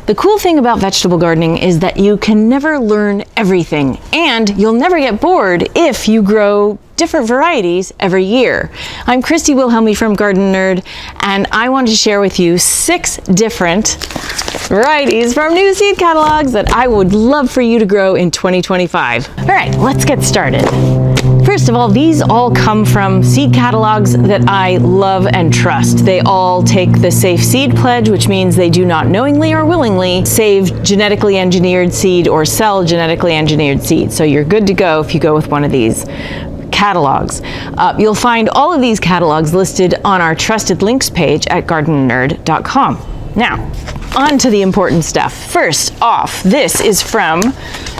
The cool thing about vegetable gardening is that you can never learn everything, and you'll never get bored if you grow different varieties every year. I'm Christy Wilhelmi from Gardenerd, and I want to share with you 6 different varieties from new seed catalogs that I would love for you to grow in 2025. All right, let's get started. First of all, these all come from seed catalogs that I love and trust. They all take the Safe Seed Pledge, which means they do not knowingly or willingly save genetically engineered seed or sell genetically engineered seed. So you're good to go if you go with one of these catalogs. You'll find all of these catalogs listed on our trusted links page at gardenerd.com. Now, on to the important stuff. First off, this is from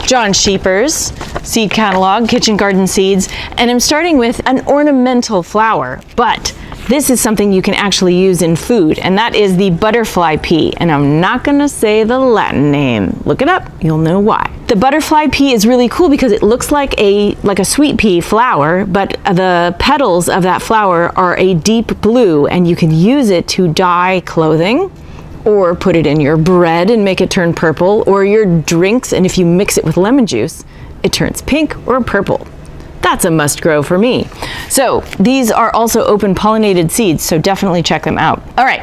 John Sheeper's seed catalog, Kitchen Garden Seeds, and I'm starting with an ornamental flower, but this is something you can actually use in food, and that is the butterfly pea, and I'm not gonna say the Latin name. Look it up, you'll know why. The butterfly pea is really cool because it looks like a sweet pea flower, but the petals of that flower are a deep blue, and you can use it to dye clothing, or put it in your bread and make it turn purple, or your drinks, and if you mix it with lemon juice, it turns pink or purple. That's a must grow for me. So these are also open pollinated seeds, so definitely check them out. All right,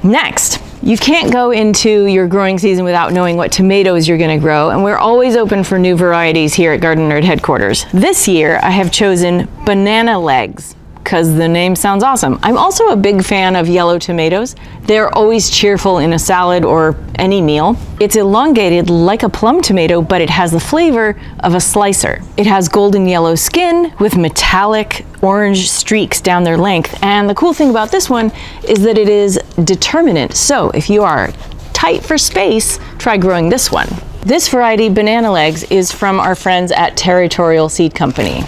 next, you can't go into your growing season without knowing what tomatoes you're gonna grow, and we're always open for new varieties here at Gardenerd headquarters. This year, I have chosen banana legs, because the name sounds awesome. I'm also a big fan of yellow tomatoes. They're always cheerful in a salad or any meal. It's elongated like a plum tomato, but it has the flavor of a slicer. It has golden yellow skin with metallic orange streaks down their length. And the cool thing about this one is that it is determinate. So if you are tight for space, try growing this one. This variety, banana legs, is from our friends at Territorial Seed Company.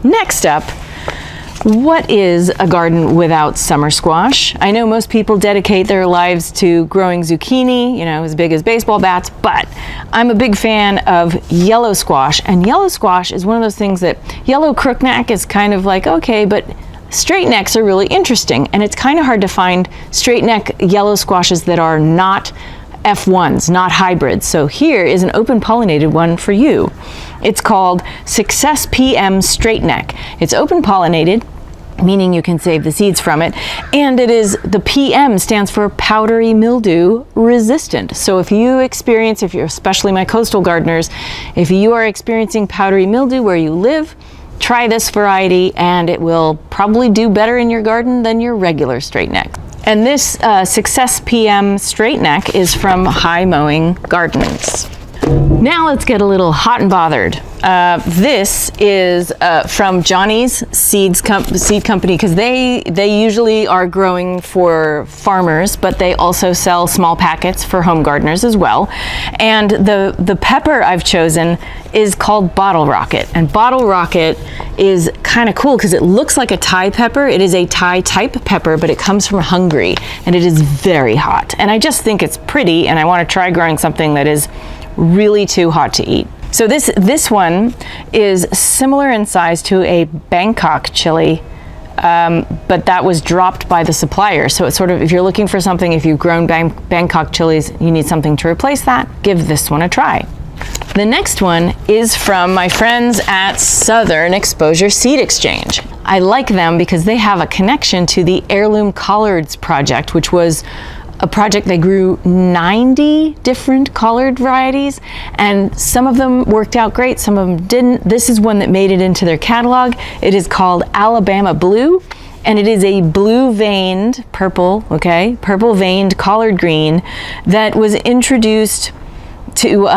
Next up, what is a garden without summer squash? I know most people dedicate their lives to growing zucchini, as big as baseball bats, but I'm a big fan of yellow squash, and yellow squash is one of those things that yellow crookneck is kind of like, okay, but straight necks are really interesting, and it's kind of hard to find straight neck yellow squashes that are not F1s, not hybrids. So here is an open pollinated one for you. It's called Success PM Straight Neck. It's open pollinated, meaning you can save the seeds from it, and the PM stands for powdery mildew resistant. So if you're especially my coastal gardeners, if you are experiencing powdery mildew where you live, try this variety and it will probably do better in your garden than your regular straight neck. And this Success PM Straight Neck is from High Mowing Gardens. Now let's get a little hot and bothered. This is from Johnny's Seed Company, because they usually are growing for farmers, but they also sell small packets for home gardeners as well. And the pepper I've chosen is called Bottle Rocket. And Bottle Rocket is kind of cool because it looks like a Thai pepper. It is a Thai type pepper, but it comes from Hungary, and it is very hot. And I just think it's pretty, and I want to try growing something that is really too hot to eat. So this one is similar in size to a Bangkok chili, but that was dropped by the supplier. So it's sort of, if you're looking for something, if you've grown Bangkok chilies, you need something to replace that, give this one a try. The next one is from my friends at Southern Exposure Seed Exchange. I like them because they have a connection to the Heirloom Collards project, which was a project. They grew 90 different collard varieties, and some of them worked out great, some of them didn't. This is one that made it into their catalog. It is called Alabama Blue, and it is a blue veined purple veined collard green that was introduced to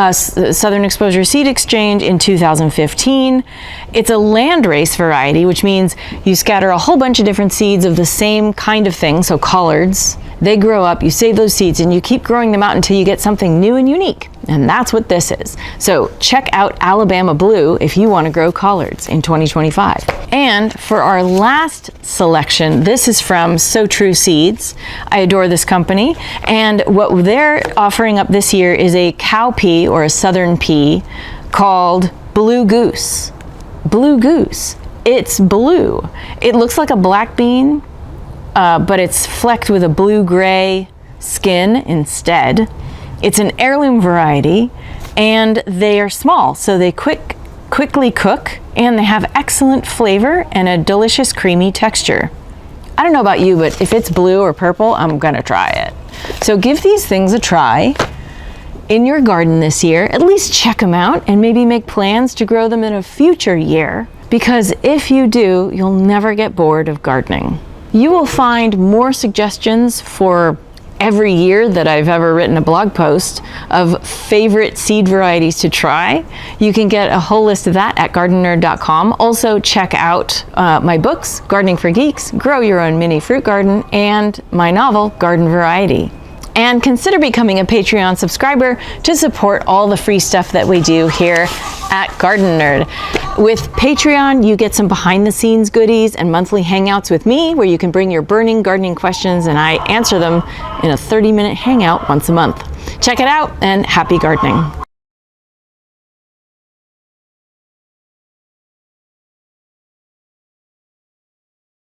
Southern Exposure Seed Exchange in 2015. It's a landrace variety, which means you scatter a whole bunch of different seeds of the same kind of thing, so collards. They grow up, you save those seeds, and you keep growing them out until you get something new and unique. And that's what this is. So check out Alabama Blue if you want to grow collards in 2025. And for our last selection, this is from So True Seeds. I adore this company. And what they're offering up this year is a cow pea, or a southern pea, called Blue Goose. Blue Goose. It's blue. It looks like a black bean, but it's flecked with a blue-gray skin instead. It's an heirloom variety, and they are small, so they quickly cook, and they have excellent flavor and a delicious creamy texture. I don't know about you, but if it's blue or purple, I'm gonna try it. So give these things a try in your garden this year. At least check them out and maybe make plans to grow them in a future year, because if you do, you'll never get bored of gardening. You will find more suggestions for every year that I've ever written a blog post of favorite seed varieties to try. You can get a whole list of that at gardenerd.com. Also check out my books, Gardening for Geeks, Grow Your Own Mini Fruit Garden, and my novel, Garden Variety. And consider becoming a Patreon subscriber to support all the free stuff that we do here at Gardenerd. With Patreon, you get some behind the scenes goodies and monthly hangouts with me, where you can bring your burning gardening questions and I answer them in a 30-minute hangout once a month. Check it out, and happy gardening.